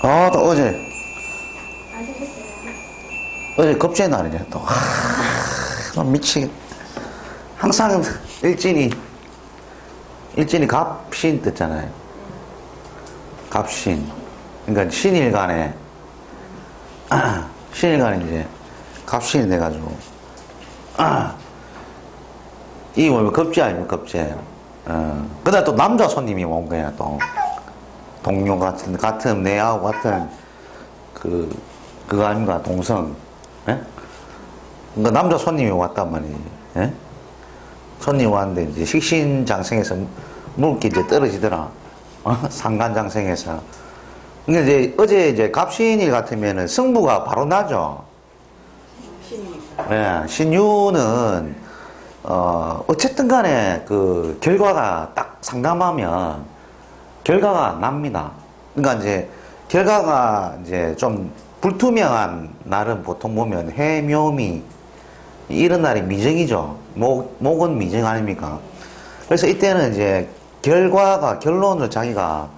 아, 또 어제, 아직 했어요. 어제 급제 날이냐, 또. 미치겠. 항상 일진이 갑신 뜻잖아요. 갑신. 그러니까 신일간에, 신일간에 이제 갑신이 돼가지고, 이게 뭐 급제 아닙니까, 급제. 그다음 또 남자 손님이 온 거야, 또. 동료 같은, 내하고 같은, 그거 아닌가, 동성. 예? 그러니까 남자 손님이 왔단 말이지. 예? 손님이 왔는데, 이제 식신장생에서 물기 이제 떨어지더라. 상간장생에서. 근데 이제 어제 이제 갑신일 같으면은 승부가 바로 나죠. 신이니까. 예, 신유는, 어쨌든 간에 그 결과가 딱 상담하면 결과가 납니다. 그러니까 이제 결과가 이제 좀 불투명한 날은 보통 보면 해묘미 이런 날이 미정이죠. 목은 미정 아닙니까? 그래서 이때는 이제 결론을 자기가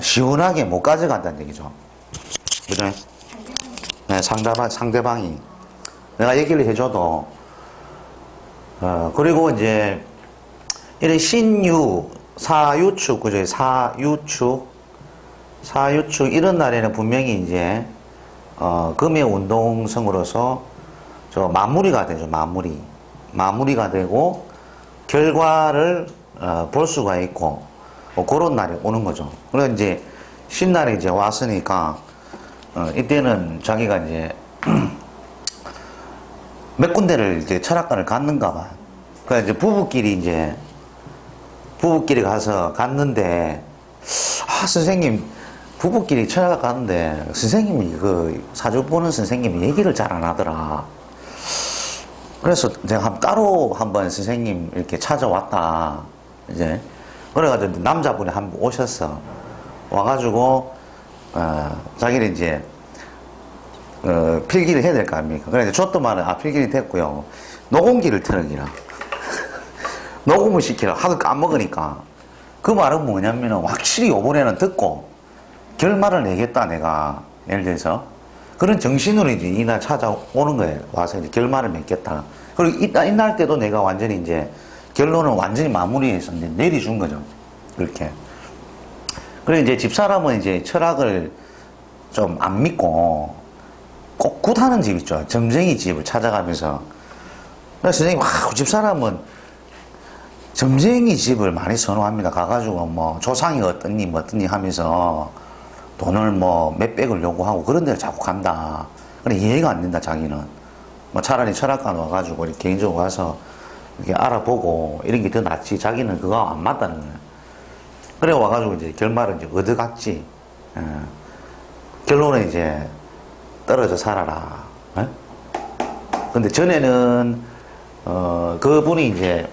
시원하게 못 가져간다는 얘기죠. 그죠? 네, 상대방이 내가 얘기를 해줘도 그리고 이제 이런 신유 사유축 그죠? 사유축 이런 날에는 분명히 이제 금의 운동성으로서 저 마무리가 되죠. 마무리가 되고 결과를 볼 수가 있고 그런 날이 오는 거죠. 그래서 이제 신날이 이제 왔으니까 이때는 자기가 이제 몇 군데를 이제 철학관을 갔는가 봐. 그러니까 이제 부부끼리 가서 갔는데 선생님 부부끼리 철학관 갔는데 선생님이 그 사주 보는 선생님이 얘기를 잘 안 하더라. 그래서 제가 따로 한번 선생님 이렇게 찾아왔다. 이제 그래가지고 남자분이 한 분 오셨어. 와가지고 자기는 이제 필기를 해야 될 거 아닙니까? 그래서 줬더만은 필기는 됐고요. 녹음기를 틀어기라. 녹음을 시키라. 하도 까먹으니까. 그 말은 뭐냐면은 확실히 요번에는 듣고 결말을 내겠다 내가. 예를 들어서 그런 정신으로 이제 이날 찾아오는 거예요. 와서 이제 결말을 맺겠다. 그리고 이날 때도 내가 완전히 이제 결론을 완전히 마무리해서 이제 내려준 거죠. 그렇게. 그리고 이제 집사람은 이제 철학을 좀 안 믿고 꼭 굿하는 집 있죠. 점쟁이 집을 찾아가면서. 그래서 선생님, 집사람은 점쟁이 집을 많이 선호합니다. 가가지고 뭐 조상이 어떠니 하면서 돈을 뭐 몇백을 요구하고 그런 데를 자꾸 간다. 그래 이해가 안 된다 자기는. 뭐 차라리 철학관 와가지고 이렇게 개인적으로 가서 이렇게 알아보고 이런 게 더 낫지. 자기는 그거 안 맞다는 거야. 그래 와가지고 이제 결말은 이제 얻어갔지. 결론은 이제 떨어져 살아라. 근데 전에는 그분이 이제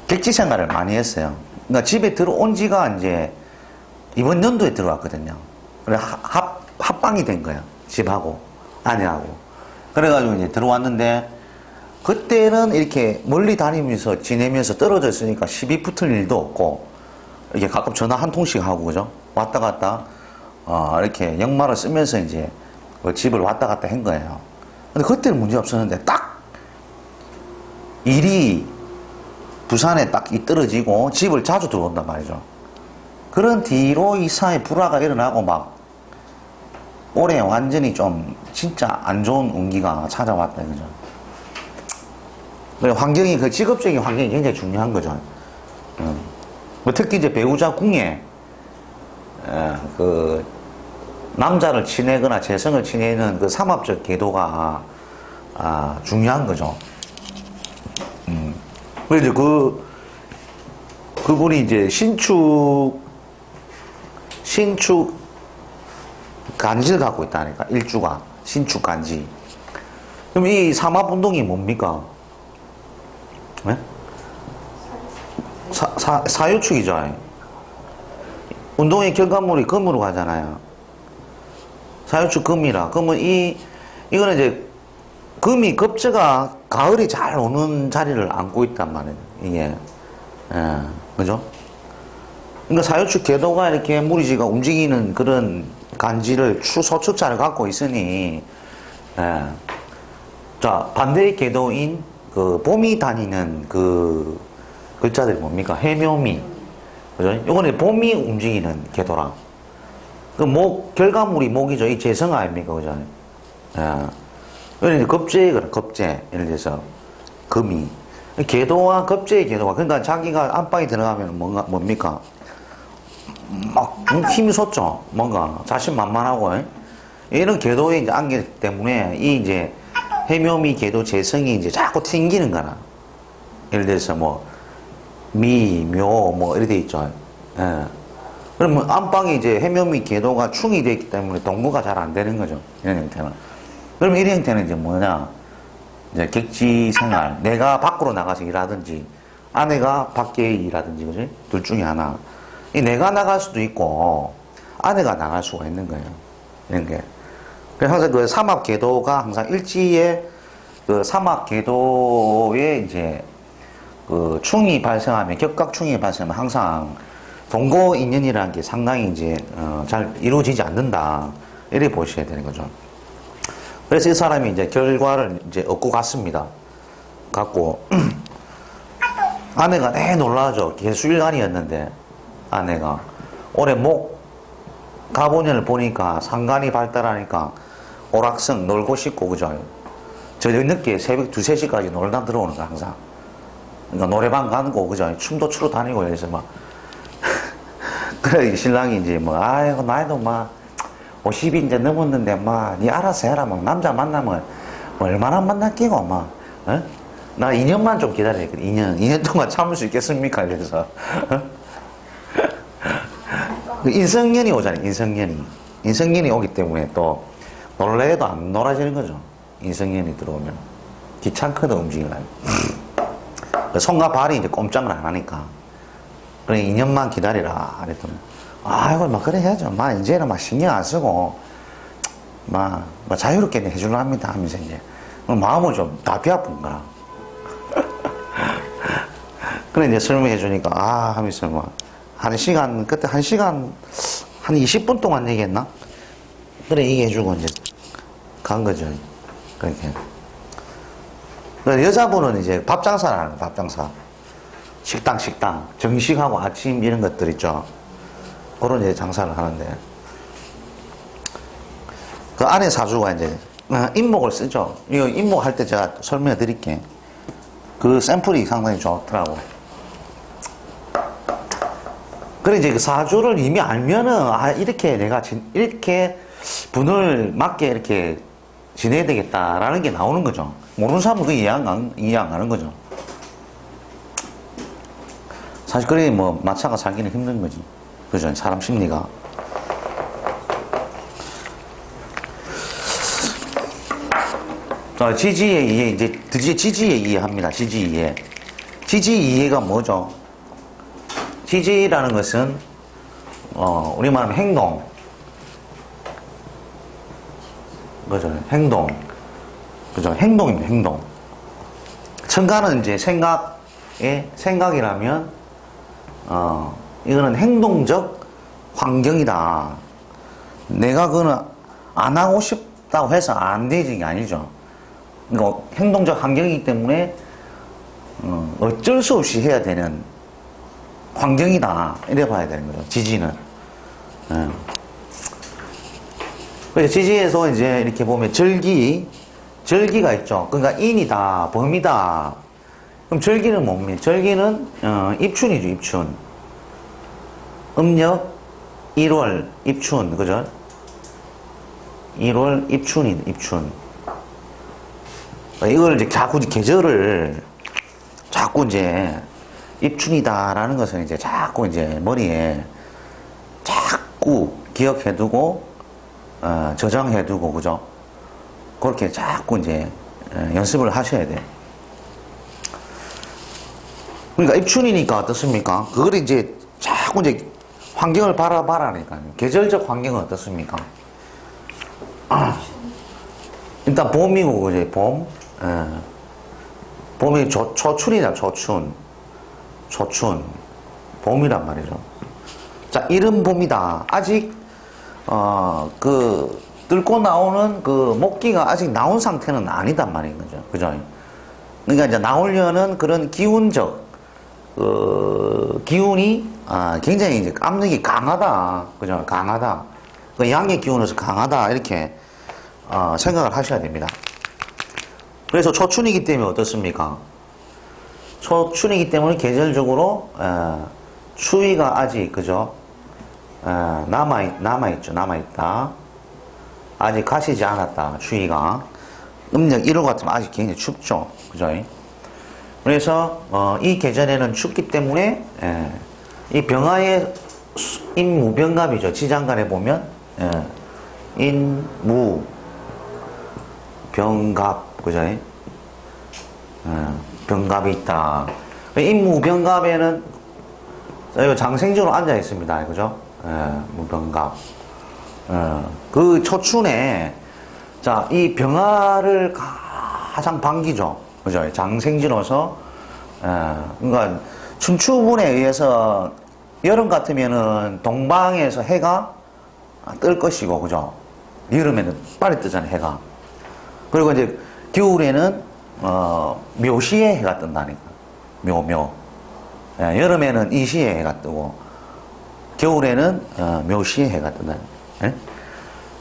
객지 생활을 많이 했어요. 그러니까 집에 들어온 지가 이제 이번 연도에 들어왔거든요. 그래 합방이 된 거예요. 집하고 아내하고. 그래가지고 이제 들어왔는데 그때는 이렇게 멀리 다니면서 지내면서 떨어져 있으니까 시비 붙을 일도 없고 이렇게 가끔 전화 한 통씩 하고 그죠? 왔다 갔다 이렇게 역마를 쓰면서 이제 그 집을 왔다 갔다 한 거예요. 근데 그때는 문제 없었는데 딱 일이 부산에 딱 떨어지고 집을 자주 들어온단 말이죠. 그런 뒤로 이 사회 불화가 일어나고 막 올해 완전히 좀 진짜 안 좋은 운기가 찾아왔다 그죠. 환경이 그 직업적인 환경이 굉장히 중요한 거죠. 뭐 특히 이제 배우자 궁에 그 남자를 지내거나 재성을 지내는 그 삼합적 궤도가 중요한 거죠. 그래서 그분이 이제 신축 간지를 갖고 있다니까. 일주가 신축 간지. 그럼 이 삼합운동이 뭡니까? 네? 사유축이죠. 운동의 결과물이 금으로 가잖아요. 사유축 금이라. 그러면 이거는 이제 급제가 가을이 잘 오는 자리를 안고 있단 말이에요. 이게. 그죠? 그러니까 사유축 궤도가 이렇게 무리지가 움직이는 그런 간지를 소축자를 갖고 있으니, 예. 자, 반대의 궤도인 그 봄이 다니는 그 글자들이 뭡니까? 해묘미. 그죠? 이거는 봄이 움직이는 궤도라. 그 결과물이 목이죠. 이 재성 아닙니까? 그죠? 예. 이런 이제 겁재에 그래, 겁재. 예를 들어서, 금이. 궤도와 겁재의 궤도가, 그러니까 자기가 안방에 들어가면 뭡니까? 막 힘이 솟죠. 뭔가 자신만만하고 이런 궤도에 이제 안기기 때문에 이 이제 해묘미 궤도 재성이 이제 자꾸 튕기는 거나. 예를 들어서 뭐 미, 묘 뭐 이렇게 돼 있죠. 예. 그러면 안방에 이제 해묘미 궤도가 충이 되어 있기 때문에 동거가 잘 안 되는 거죠. 이런 형태는. 그럼 이런 형태는 이제 뭐냐? 이제 객지 생활. 내가 밖으로 나가서 일하든지 아내가 밖에 일하든지 그지? 둘 중에 하나. 이 내가 나갈 수도 있고 아내가 나갈 수가 있는 거예요. 이런 게. 그래서 항상 그 삼합 궤도가 항상 일지에 그 삼합 궤도에 이제 그 충이 발생하면 격각충이 발생하면 항상 동거 인연이라는 게 상당히 이제 잘 이루어지지 않는다. 이렇게 보셔야 되는 거죠. 그래서 이 사람이 이제 결과를 이제 얻고 갔습니다. 갔고 아내가 놀라죠. 개수일간이었는데 아내가 올해 목 가보년을 보니까 상간이 발달하니까 오락성 놀고 싶고 그죠. 저녁 늦게 새벽 2, 3시까지 놀다 들어오는 거 항상. 그러니까 노래방 가고 그죠. 춤도 추러 다니고 이래서 막 그래 신랑이 이제 뭐 아이고 나이도 막 50이 이제 넘었는데 막 니 알아서 해라 막 남자 만나면 뭐 얼마나 만났기고 막 어? 나 2년만 좀 기다려. 2년 동안 참을 수 있겠습니까? 그래서 인성년이 오잖아요. 인성년이 오기 때문에 또 놀래도 안 놀아지는 거죠. 인성년이 들어오면 귀찮거든 움직이려면. 손과 발이 이제 꼼짝을 안 하니까. 그래 2년만 기다리라. 그랬더니 아이고 막 그래 해야죠. 막 이제는 막 신경 안 쓰고 막 자유롭게 해주려 합니다. 하면서 이제 마음을 좀 답이 아픈 거라. 그래 이제 설명해 주니까 하면서 뭐 한 시간 그때 한 시간 한 20분 동안 얘기했나? 그래 얘기해주고 이제 간 거죠. 그렇게. 여자분은 이제 밥 장사를 하는 거예요. 밥 장사. 식당 정식하고 아침 이런 것들 있죠. 그런 이제 장사를 하는데 그 안에 사주가 이제 인목을 쓰죠. 이거 인목 할 때 제가 설명해 드릴게. 그 샘플이 상당히 좋더라고. 그래 이제 그 사주를 이미 알면은 이렇게 내가 이렇게 분을 맞게 이렇게 지내야 되겠다라는 게 나오는 거죠. 모르는 사람은 그 이해 안 가는 거죠. 사실 그래 뭐 마차가 살기는 힘든 거지. 그죠? 사람 심리가. 자, 지지의 이해 이제 드디어 지지의 이해합니다. 지지의 이해. 지지의 이해가 뭐죠? 지지라는 것은 우리 말하면 행동. 그죠? 행동. 그죠? 행동입니다. 행동. 천간은 이제 생각이라면 이거는 행동적 환경이다. 내가 그거는 안 하고 싶다고 해서 안 되는 게 아니죠. 그러니까 행동적 환경이기 때문에 어쩔 수 없이 해야 되는 환경이다. 이래 봐야 되는 거죠. 지지는. 그래서 지지에서 이제 이렇게 보면 절기가 있죠. 그러니까 인이다, 범이다. 그럼 절기는 뭡니까? 절기는 입춘이죠. 입춘. 음력 1월 입춘. 그죠? 1월 입춘. 이걸 이제 자꾸 계절을 자꾸 이제 입춘이다라는 것은 이제 자꾸 이제 머리에 자꾸 기억해두고 저장해두고 그죠? 그렇게 자꾸 이제 연습을 하셔야 돼요. 그러니까 입춘이니까 어떻습니까? 그걸 이제 자꾸 이제 환경을 바라니까요. 계절적 환경은 어떻습니까? 일단 봄이고 그죠? 봄. 봄이 초춘이다. 초춘. 봄이란 말이죠. 자, 이른 봄이다. 아직, 뚫고 나오는 그 목기가 아직 나온 상태는 아니단 말인 거죠. 그죠? 그러니까 이제 나오려는 그런 기운적, 기운이, 굉장히 이제 압력이 강하다. 그죠? 강하다. 그 양의 기운으로서 강하다. 이렇게, 생각을 하셔야 됩니다. 그래서 초춘이기 때문에 어떻습니까? 초춘이기 때문에 계절적으로, 추위가 아직, 그죠? 남아있죠. 남아있다. 아직 가시지 않았다. 추위가. 음력 1월 같으면 아직 굉장히 춥죠. 그죠? 그래서, 이 계절에는 춥기 때문에, 이 병화의 인무병갑이죠. 지장간에 보면, 인무, 병갑, 그죠? 병갑이 있다. 인무병갑에는 장생지로 앉아 있습니다. 그죠? 무병갑. 그 초춘에, 자, 이 병화를 가장 반기죠. 그죠? 장생지로서, 그러니까, 춘추문에 의해서, 여름 같으면은 동방에서 해가 뜰 것이고, 그죠? 여름에는 빨리 뜨잖아요, 해가. 그리고 이제, 겨울에는, 묘시에 해가 뜬다니까. 묘. 여름에는 이시에 해가 뜨고, 겨울에는, 묘시에 해가 뜬다니까. 예?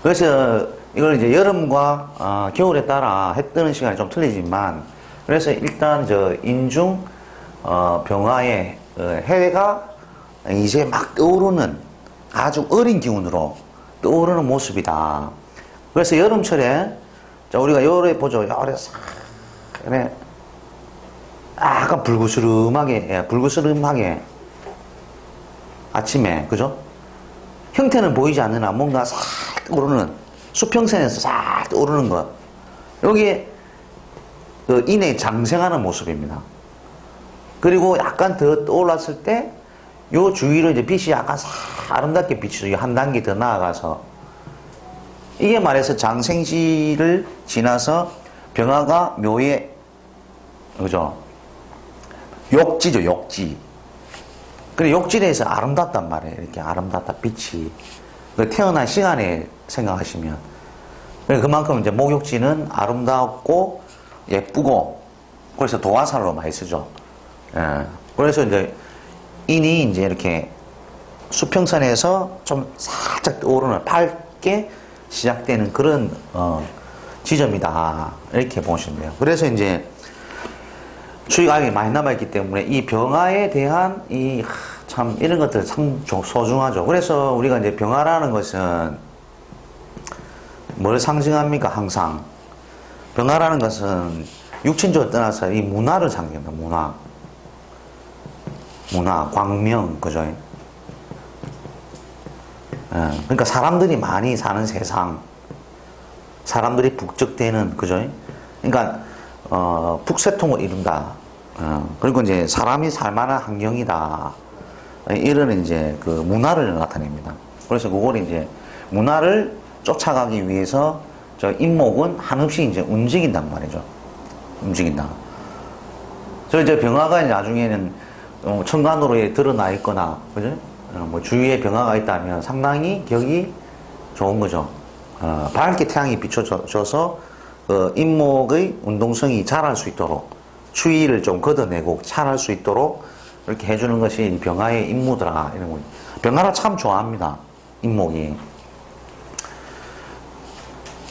그래서, 이걸 이제 여름과, 겨울에 따라 해 뜨는 시간이 좀 틀리지만, 그래서 일단 인중, 병화의 해가 이제 막 떠오르는 아주 어린 기운으로 떠오르는 모습이다. 그래서 여름철에, 자, 우리가 요래 보죠. 요래 싹, 그래. 약간 불그스름하게, 아침에, 그죠? 형태는 보이지 않으나 뭔가 싹 오르는, 수평선에서 싹 오르는 것. 여기에, 인에 장생하는 모습입니다. 그리고 약간 더 떠올랐을 때, 요 주위로 이제 빛이 약간 싹 아름답게 비치죠. 한 단계 더 나아가서. 이게 말해서 장생지를 지나서 병화가 묘에, 그죠? 욕지죠, 욕지. 그래, 욕지에서 아름답단 말이에요. 이렇게 아름답다, 빛이. 태어난 시간에 생각하시면. 그만큼 이제 목욕지는 아름답고 예쁘고, 그래서 도화살로 많이 쓰죠. 예. 그래서 이제 인이 이제 이렇게 수평선에서 좀 살짝 떠오르는 밝게 시작되는 그런, 지점이다. 이렇게 보시면 돼요. 그래서 이제 추위가 아직 많이 남아있기 때문에 이 병화에 대한 참 이런 것들 참 소중하죠. 그래서 우리가 이제 병화라는 것은 뭘 상징합니까? 항상 병화라는 것은 육친적으로 떠나서 이 문화를 상징합니다. 문화, 광명, 그죠? 그러니까 사람들이 많이 사는 세상, 사람들이 북적대는, 그죠? 그러니까 북새통을 이룬다. 그리고 이제 사람이 살만한 환경이다. 이런 이제 그 문화를 나타냅니다. 그래서 그걸 이제 문화를 쫓아가기 위해서 저 인목은 한없이 이제 움직인단 말이죠. 움직인다. 저 이제 병화가 이제 나중에는 천간으로 드러나 있거나, 그죠? 뭐 주위에 병화가 있다면 상당히 격이 좋은 거죠. 밝게 태양이 비춰져서 인목의 운동성이 자랄 수 있도록 추위를 좀 걷어내고 자랄 수 있도록 이렇게 해주는 것이 병화의 임무더라. 이런 거. 병화를 참 좋아합니다. 인목이.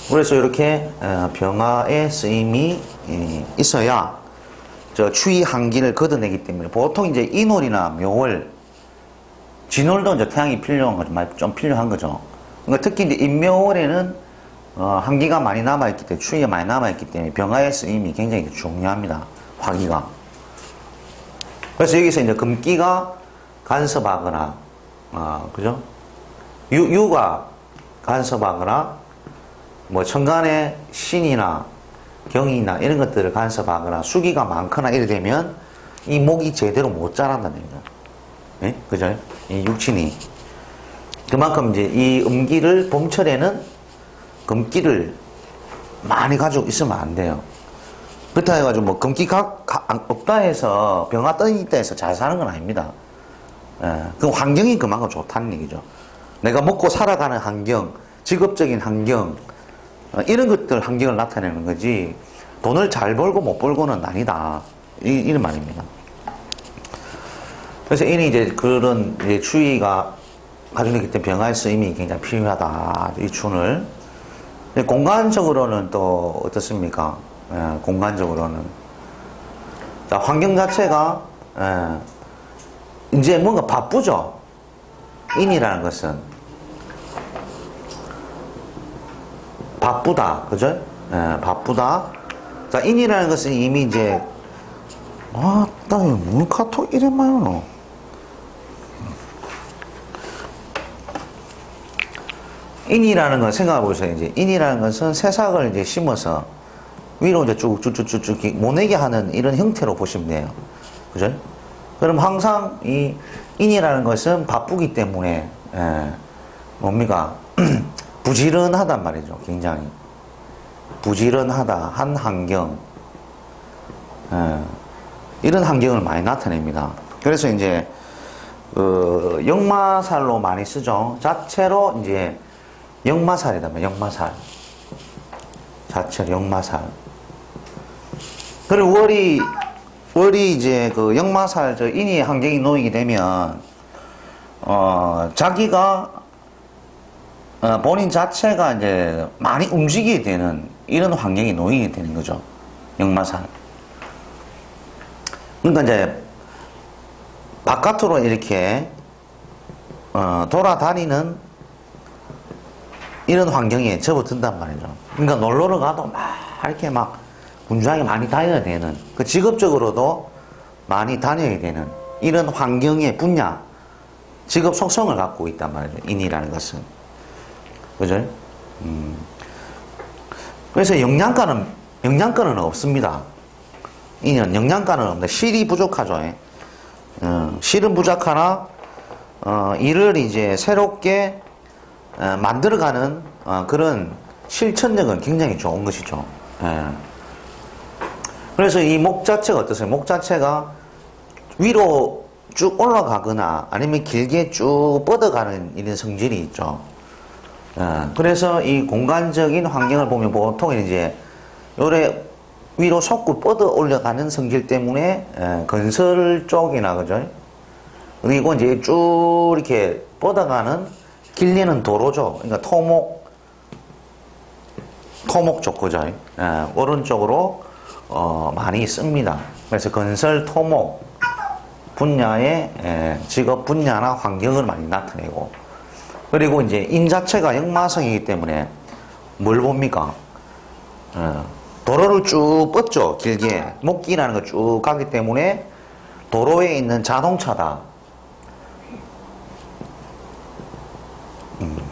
그래서 이렇게 병화의 쓰임이 있어야 저 추위 한기를 걷어내기 때문에 보통 이제 인월이나 묘월, 진월도 이제 태양이 필요한 거죠. 좀 필요한 거죠. 그러니까 특히 이제 인묘월에는 한기가 많이 남아있기 때문에, 추위가 많이 남아있기 때문에 병화의 쓰임이 굉장히 중요합니다. 화기가. 그래서 여기서 이제 금기가 간섭하거나, 그죠? 유가 간섭하거나, 뭐 천간의 신이나 경이나 이런 것들을 간섭하거나 수기가 많거나 이래 되면 이 목이 제대로 못 자란다는 거예요. 예? 그죠? 이 육친이. 그만큼 이제 이 음기를 봄철에는 금기를 많이 가지고 있으면 안 돼요. 그렇다 해가지고 뭐 금기가 없다 해서 병화 떠 있다 해서 잘 사는 건 아닙니다. 그 환경이 그만큼 좋다는 얘기죠. 내가 먹고 살아가는 환경, 직업적인 환경, 이런 것들 환경을 나타내는 거지, 돈을 잘 벌고 못 벌고는 아니다. 이런 말입니다. 그래서 이는 이제 그런 이제 추위가 가지고 있기 때문에 병할 쓰임이 굉장히 필요하다. 이 춘을. 공간적으로는 또 어떻습니까? 공간적으로는. 자, 환경 자체가, 이제 뭔가 바쁘죠? 인이라는 것은. 바쁘다. 그죠? 바쁘다. 자, 인이라는 것은 이미 이제, 나 뭐 카톡 이래마요. 인이라는 건 생각해보세요. 이제 인이라는 것은 새싹을 이제 심어서 위로 이제 쭉쭉쭉쭉 모내게 하는 이런 형태로 보시면 돼요. 그죠? 그럼 항상 이 인이라는 것은 바쁘기 때문에, 뭡니까? 부지런하단 말이죠. 굉장히. 부지런하다. 한 환경. 이런 환경을 많이 나타냅니다. 그래서 이제, 역마살로 많이 쓰죠. 자체로 이제, 역마살이다. 역마살. 자체로 역마살. 그리고 월이 이제 그 역마살, 인의 환경이 놓이게 되면, 자기가, 본인 자체가 이제 많이 움직이게 되는 이런 환경이 놓이게 되는 거죠. 역마살. 그러니까 이제, 바깥으로 이렇게, 돌아다니는 이런 환경에 접어든단 말이죠. 그러니까 놀러를 가도 막 이렇게 막 분주하게 많이 다녀야 되는, 그 직업적으로도 많이 다녀야 되는 이런 환경의 분야, 직업 속성을 갖고 있단 말이죠. 인이라는 것은. 그죠? 그래서 영양가는 없습니다. 인은 영양가는 없는데 실이 부족하죠. 실은 부족하나, 이를 이제 새롭게 만들어가는 그런 실천력은 굉장히 좋은 것이죠. 그래서 이 목 자체가 어떠세요? 목 자체가 위로 쭉 올라가거나 아니면 길게 쭉 뻗어가는 이런 성질이 있죠. 그래서 이 공간적인 환경을 보면 보통 이제 요래 위로 솟고 뻗어 올라가는 성질 때문에 건설 쪽이나 그죠? 그리고 이제 쭉 이렇게 뻗어가는 길리는 도로죠. 그러니까 토목 쪽, 그죠? 오른쪽으로, 많이 씁니다. 그래서 건설 토목 분야의, 직업 분야나 환경을 많이 나타내고, 그리고 이제 인 자체가 역마성이기 때문에 뭘 봅니까? 도로를 쭉 뻗죠. 길게. 목기라는 거 쭉 가기 때문에 도로에 있는 자동차다.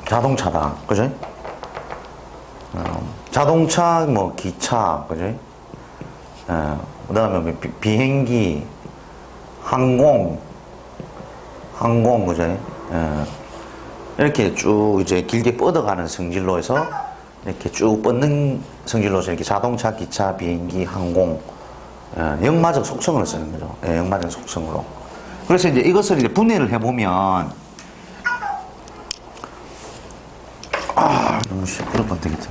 자동차다. 그죠? 자동차, 뭐, 기차, 그죠? 그 다음에 비행기, 항공, 그죠? 이렇게 쭉 이제 길게 뻗어가는 성질로 해서 이렇게 쭉 뻗는 성질로서 이렇게 자동차, 기차, 비행기, 항공, 역마적 속성을 쓰는 거죠. 역마적 속성으로. 그래서 이제 이것을 이제 분해를 해보면, 너무 시끄러운 건 되겠다.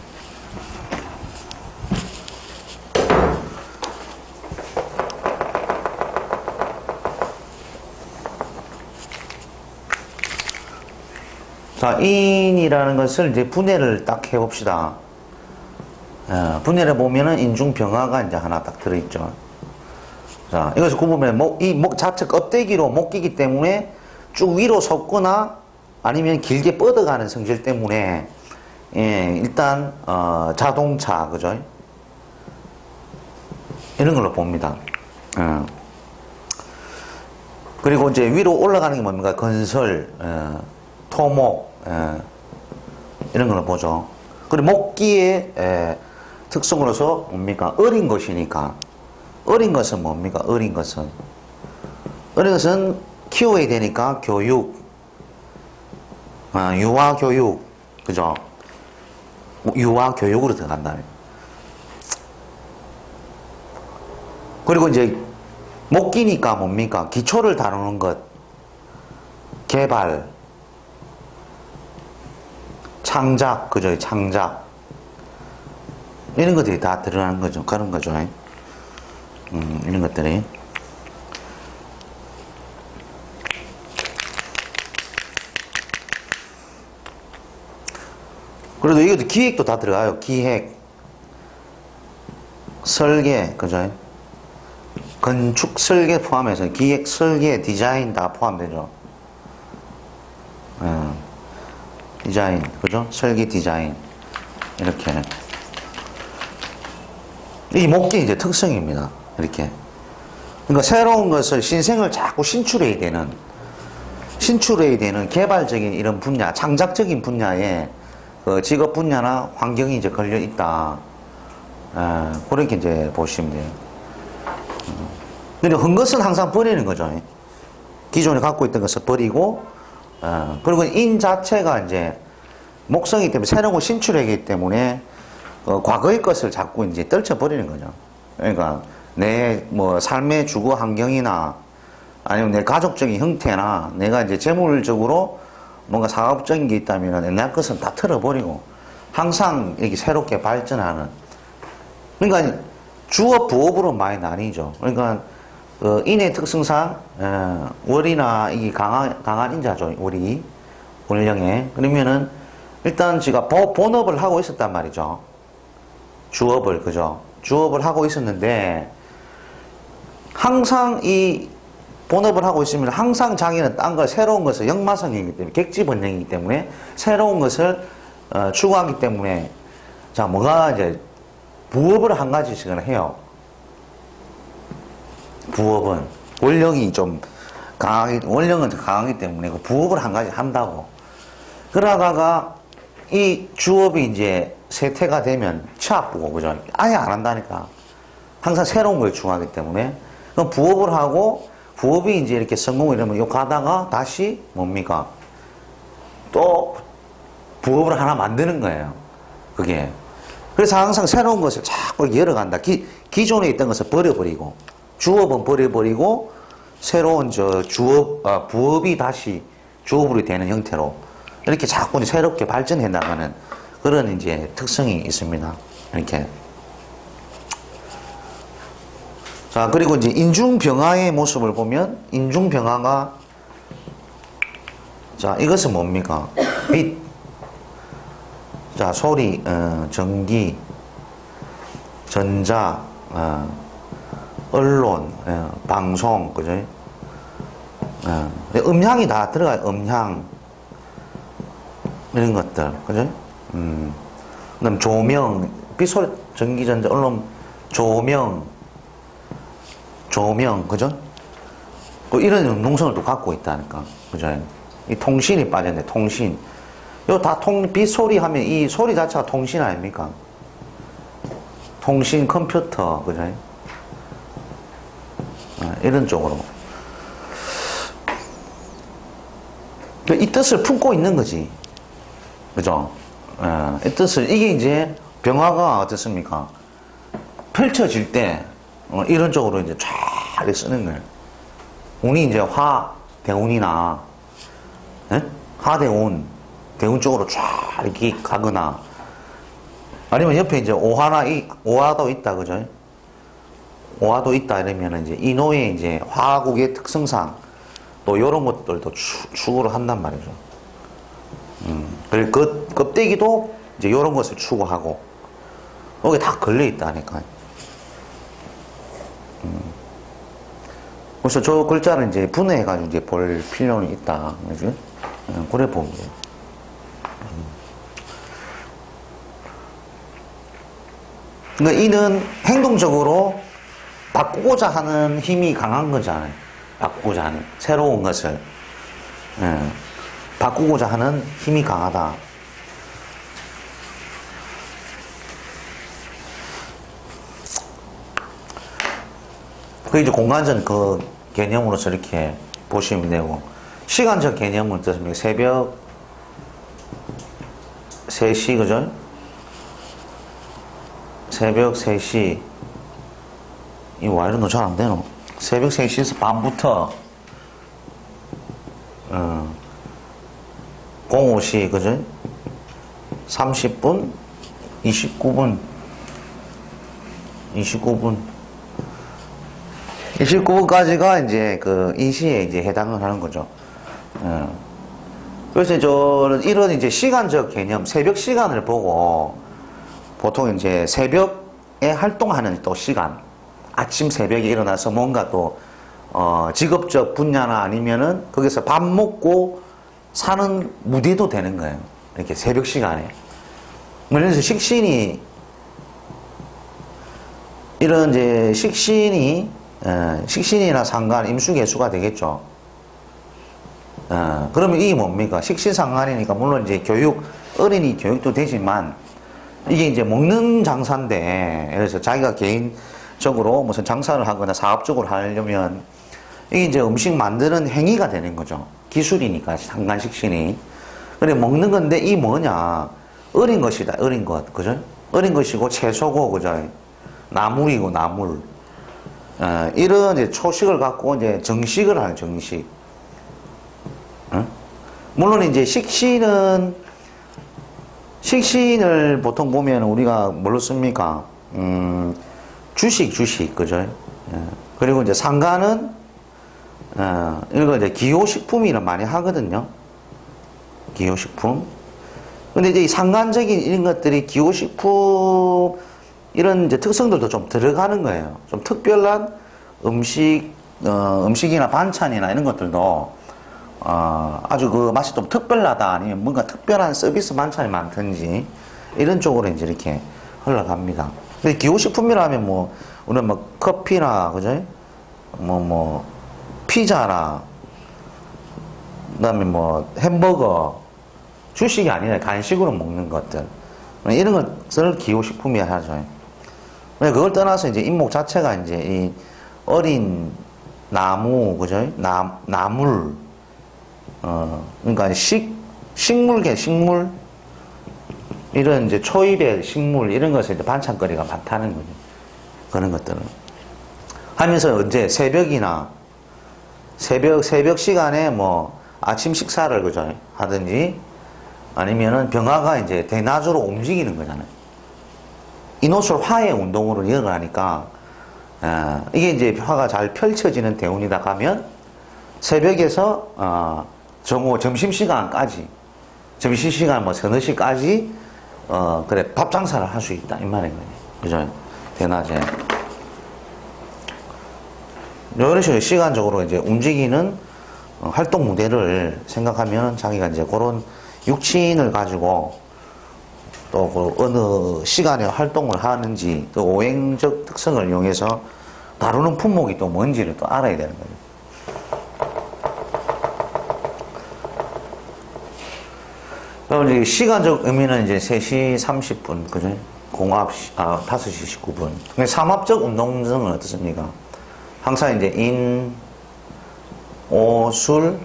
자, 인이라는 것을 이제 분해를 딱 해봅시다. 분해를 보면은 인중병화가 이제 하나 딱 들어있죠. 자, 이것을 구분하면 이 목 자체 껍데기로 목기기 때문에 쭉 위로 솟거나 아니면 길게 뻗어가는 성질 때문에, 일단, 자동차, 그죠? 이런 걸로 봅니다. 그리고 이제 위로 올라가는 게 뭡니까? 건설, 토목, 이런 걸로 보죠. 그리고 목기의 특성으로서 뭡니까? 어린 것이니까. 어린 것은 뭡니까? 어린 것은 키워야 되니까 교육, 유아 교육, 그죠? 유아 교육으로 들어간다. 그리고 이제 목기니까 뭡니까? 기초를 다루는 것, 개발, 창작, 그죠? 창작. 이런 것들이 다 드러나는 거죠. 그런 거죠. 이런 것들이. 그래도 이것도 기획도 다 들어가요. 기획, 설계, 그죠? 건축 설계 포함해서 기획, 설계, 디자인 다 포함되죠. 디자인, 그죠? 설계, 디자인. 이렇게. 이 목적이 이제 특성입니다. 이렇게. 그러니까 새로운 것을, 신생을 자꾸 신출해야 되는 개발적인 이런 분야, 창작적인 분야에 그 직업 분야나 환경이 이제 걸려 있다. 그렇게 이제 보시면 돼요. 근데 한 것은 항상 버리는 거죠. 기존에 갖고 있던 것을 버리고, 그리고 인 자체가 이제 목성이기 때문에 새로운 걸 신출하기 때문에 과거의 것을 자꾸 이제 떨쳐버리는 거죠. 그러니까 내 뭐 삶의 주거 환경이나 아니면 내 가족적인 형태나 내가 이제 재물적으로 뭔가 사업적인 게 있다면 옛날 것은 다 틀어버리고 항상 이렇게 새롭게 발전하는. 그러니까 주업, 부업으로 많이 나뉘죠. 그러니까 인의 특성상 월이나 이게 강한 인자죠. 월이 월령에. 그러면은 일단 제가 본업을 하고 있었단 말이죠. 주업을, 그죠? 주업을 하고 있었는데 항상 이 본업을 하고 있으면 항상 자기는 딴 걸, 새로운 것을, 역마성이기 때문에, 객지번영이기 때문에 새로운 것을 추구하기 때문에, 자, 뭐가 이제 부업을 한 가지씩은 해요. 부업은 원령이 좀 원령은 강하기 때문에 그 부업을 한 가지 한다고. 그러다가 이 주업이 이제 쇠퇴가 되면 취합부고, 그죠? 아예 안 한다니까. 항상 새로운 걸 추구하기 때문에. 그럼 부업을 하고, 부업이 이제 이렇게 성공을 이러면 요 가다가 다시 뭡니까? 또 부업을 하나 만드는 거예요. 그게. 그래서 항상 새로운 것을 자꾸 열어간다. 기존에 있던 것을 버려버리고, 주업은 버려버리고, 새로운 부업이 다시 주업으로 되는 형태로 이렇게 자꾸 새롭게 발전해 나가는 그런 이제 특성이 있습니다. 이렇게. 자, 그리고 이제 인중병화의 모습을 보면, 인중병화가, 자, 이것은 뭡니까? 빛. 자, 소리, 전기, 전자, 언론, 방송, 그죠? 음향이 다 들어가요. 음향. 이런 것들, 그죠? 그 다음 조명, 빛소리, 전기, 전자, 언론, 조명, 그죠? 이런 농성을 또 갖고 있다니까, 그죠? 이 통신이 빠졌네, 통신. 이거 다 빛소리 하면 이 소리 자체가 통신 아닙니까? 통신, 컴퓨터, 그죠? 이런 쪽으로. 이 뜻을 품고 있는 거지. 그죠? 이 뜻을, 이게 이제 병화가 어떻습니까? 펼쳐질 때, 이런 쪽으로 이제 쫙 쓰는 거예요. 운이 이제 대운이나, 하대운, 대운 쪽으로 쫙 이렇게 가거나, 아니면 옆에 이제 오화도 있다, 그죠? 오화도 있다, 이러면 이제 인호의 이제 화국의 특성상 또 이런 것들도 추구를 한단 말이죠. 그리고 그 껍데기도 이제 이런 것을 추구하고, 여기 다 걸려 있다니까. 그래서 저 글자를 이제 분해해가지고 이제 볼 필요는 있다. 그지? 그래 보면 돼요. 그러니까 이는 행동적으로 바꾸고자 하는 힘이 강한 거잖아요. 바꾸고자 하는, 새로운 것을. 바꾸고자 하는 힘이 강하다. 그 이제 공간적 그 개념으로서 이렇게 보시면 되고, 시간적 개념은 어떻습니까? 새벽 3시, 그죠? 새벽 3시. 이 와이런도 잘 안 되노? 새벽 3시에서 밤부터, 05시, 그죠? 30분, 29분, 29분까지가 이제 이 시에 이제 해당을 하는 거죠. 그래서 저는 이런 이제 시간적 개념, 새벽 시간을 보고 보통 이제 새벽에 활동하는 또 시간, 아침 새벽에 일어나서 뭔가 또 직업적 분야나 아니면은 거기서 밥 먹고 사는 무대도 되는 거예요. 이렇게 새벽 시간에. 그래서 이런 이제 식신이나 상간, 임수개수가 되겠죠. 그러면 이게 뭡니까? 식신상간이니까 물론 이제 어린이 교육도 되지만 이게 이제 먹는 장사인데, 그래서 자기가 개인적으로 무슨 장사를 하거나 사업적으로 하려면 이게 이제 음식 만드는 행위가 되는 거죠. 기술이니까, 상간식신이. 그래, 먹는 건데 이 뭐냐? 어린 것이다, 어린 것. 그죠? 어린 것이고 채소고, 그죠? 나물이고, 나물. 이런 이제 초식을 갖고 이제 정식을 하는 정식. 물론 이제 식신을 보통 보면 우리가 뭘로 씁니까? 주식, 그죠? 그리고 이제 상간은, 이거 이제 기호식품이라 많이 하거든요. 기호식품. 근데 이제 이 상간적인 이런 것들이 기호식품, 이런 이제 특성들도 좀 들어가는 거예요. 좀 특별한 음식이나 반찬이나 이런 것들도, 아주 맛이 좀 특별하다, 아니면 뭔가 특별한 서비스 반찬이 많든지, 이런 쪽으로 이제 이렇게 흘러갑니다. 근데 기호식품이라면 우리는 커피나, 그죠? 피자나, 그 다음에 햄버거, 주식이 아니라 간식으로 먹는 것들. 이런 것을 기호식품이라 하죠. 그걸 떠나서 이제 인목 자체가 이제 이 어린 나무, 그죠? 나물, 그러니까 식물계, 식물, 이런 이제 초입의 식물, 이런 것에 이제 반찬거리가 많다는 거죠. 그런 것들은. 하면서 언제 새벽 시간에 아침 식사를, 그죠? 하든지, 아니면은 병화가 이제 대낮으로 움직이는 거잖아요. 이노술 화의 운동으로 이어가니까, 이게 이제 화가 잘 펼쳐지는 대운이다 가면, 새벽에서, 점심시간까지, 점심시간 서너 시까지, 그래, 밥 장사를 할 수 있다. 이 말인 거예요. 그죠? 대낮에. 이런 식으로 시간적으로 이제 움직이는 활동 무대를 생각하면 자기가 이제 그런 육친을 가지고 또 어느 시간에 활동을 하는지 또 오행적 특성을 이용해서 다루는 품목이 또 뭔지를 또 알아야 되는 거예요. 그럼 이제 시간적 의미는 이제 3시 30분, 그죠? 5시 19분. 삼합적 운동성은 어떻습니까? 항상 이제 술,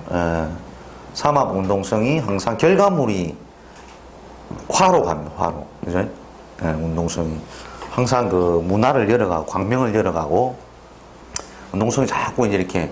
삼합 운동성이 항상 결과물이 화로 갑니다, 화로. 그죠? 운동성이. 항상 문화를 열어가고, 광명을 열어가고, 운동성이 자꾸 이제 이렇게